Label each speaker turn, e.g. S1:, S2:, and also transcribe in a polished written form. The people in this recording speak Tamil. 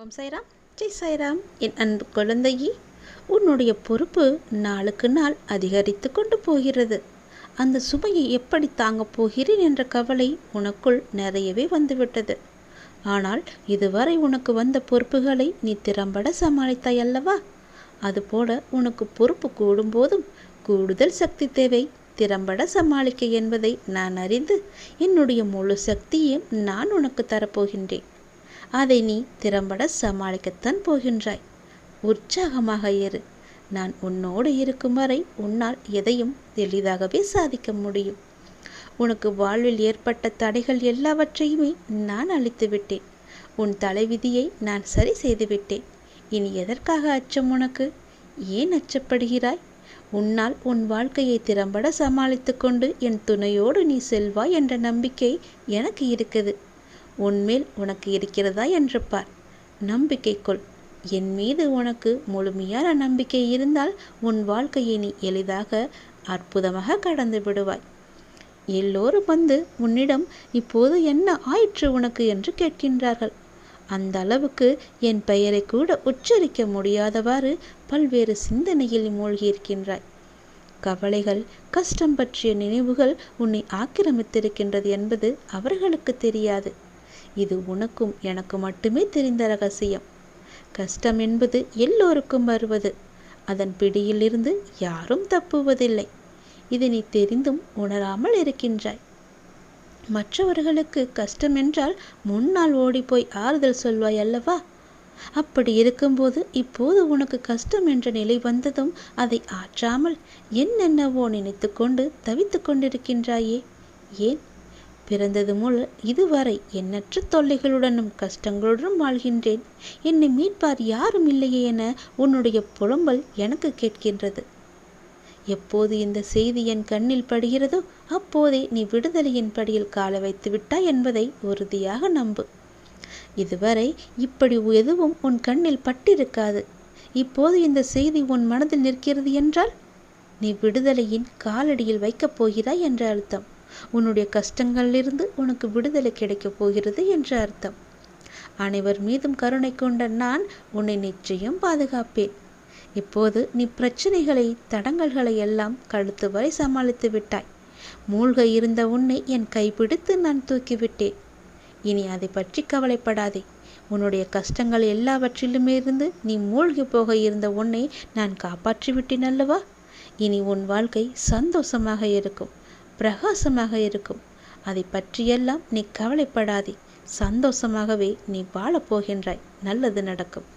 S1: ஓம் சாய்ராம், ஜெய் சாய்ராம். என் அன்பு குழந்தையே, உன்னுடைய பொறுப்பு நாளுக்கு நாள் அதிகரித்து கொண்டு போகிறது. அந்த சுமையை எப்படி தாங்கப் போகிறேன் என்ற கவலை உனக்குள் நிறையவே வந்துவிட்டது. ஆனால் இதுவரை உனக்கு வந்த பொறுப்புகளை நீ திறம்பட சமாளித்தாய் அல்லவா? அதுபோல உனக்கு பொறுப்பு கூடும்போதும் கூடுதல் சக்தி தேவை திறம்பட சமாளிக்க என்பதை நான் அறிந்து என்னுடைய முழு சக்தியையும் நான் உனக்கு தரப்போகின்றேன். அதை நீ திறம்பட சமாளிக்கத்தான் போகின்றாய். உற்சாகமாக இரு. நான் உன்னோடு இருக்கும் வரை உன்னால் எதையும் எளிதாகவே சாதிக்க முடியும். உனக்கு வாழ்வில் ஏற்பட்ட தடைகள் எல்லாவற்றையுமே நான் அழித்து விட்டேன். உன் தலைவிதியை நான் சரி செய்து விட்டேன். இனி எதற்காக அச்சம் உனக்கு? ஏன் அச்சப்படுகிறாய்? உன்னால் உன் வாழ்க்கையை திறம்பட சமாளித்து கொண்டு என் துணையோடு நீ செல்வாய் என்ற நம்பிக்கை எனக்கு இருக்குது. உன்மேல் உனக்கு இருக்கிறதா என்று பார். நம்பிக்கை கொள். என் மீது உனக்கு முழுமையான நம்பிக்கை இருந்தால் உன் வாழ்க்கையை நீ எளிதாக அற்புதமாக கடந்து விடுவாய். எல்லோரும் வந்து உன்னிடம் இப்போது என்ன ஆயிற்று உனக்கு என்று கேட்கின்றார்கள். அந்த அளவுக்கு என் பெயரை கூட உச்சரிக்க முடியாதவாறு பல்வேறு சிந்தனையில் மூழ்கியிருக்கின்றாய். கவலைகள், கஷ்டம் பற்றிய நினைவுகள் உன்னை ஆக்கிரமித்திருக்கின்றது என்பது அவர்களுக்கு தெரியாது. இது உனக்கும் எனக்கு மட்டுமே தெரிந்த ரகசியம். கஷ்டம் என்பது எல்லோருக்கும் வருவது. அதன் பிடியிலிருந்து யாரும் தப்புவதில்லை. இது நீ தெரிந்தும் உணராமல் இருக்கின்றாய். மற்றவர்களுக்கு கஷ்டம் என்றால் முன்னால் ஓடிப்போய் ஆறுதல் சொல்வாய் அல்லவா? அப்படி இருக்கும்போது இப்போது உனக்கு கஷ்டம் என்ற நிலை வந்ததும் அதை ஆற்றாமல் என்னென்னவோ நினைத்து கொண்டு தவித்து கொண்டிருக்கின்றாயே. ஏன்? பிறந்தது முதல் இதுவரை எண்ணற்ற தொல்லைகளுடனும் கஷ்டங்களுடனும் வாழ்கின்றேன். என்னை மீட்பார் யாரும் இல்லையே என உன்னுடைய புலம்பல் எனக்கு கேட்கின்றது. எப்போது இந்த செய்தி என் கண்ணில் படுகிறதோ அப்போதே நீ விடுதலையின் படியில் கால வைத்து விட்டாய் என்பதை உறுதியாக நம்பு. இதுவரை இப்படி எதுவும் உன் கண்ணில் பட்டிருக்காது. இப்போது இந்த செய்தி உன் மனதில் நிற்கிறது என்றால் நீ விடுதலையின் காலடியில் வைக்கப் போகிறாய் என்ற அர்த்தம். உன்னுடைய கஷ்டங்களிலிருந்து உனக்கு விடுதலை கிடைக்கப் போகிறது என்ற அர்த்தம். அனைவர் மீதும் கருணை கொண்ட நான் உன்னை நிச்சயம் பாதுகாப்பேன். இப்போது நீ பிரச்சனைகளை, தடங்கல்களை எல்லாம் கழுத்து வரை சமாளித்து விட்டாய். மூழ்க இருந்த உன்னை என் கைப்பிடித்து நான் தூக்கிவிட்டேன். இனி அதை பற்றி கவலைப்படாதே. உன்னுடைய கஷ்டங்கள் எல்லாவற்றிலுமிருந்து நீ மூழ்கி போக இருந்த உன்னை நான் காப்பாற்றிவிட்டேன் அல்லவா? இனி உன் வாழ்க்கை சந்தோஷமாக இருக்கும், பிரகாசமாக இருக்கும். அதை பற்றியெல்லாம் நீ கவலைப்படாதே. சந்தோஷமாகவே நீ வாழப் போகின்றாய். நல்லது நடக்கும்.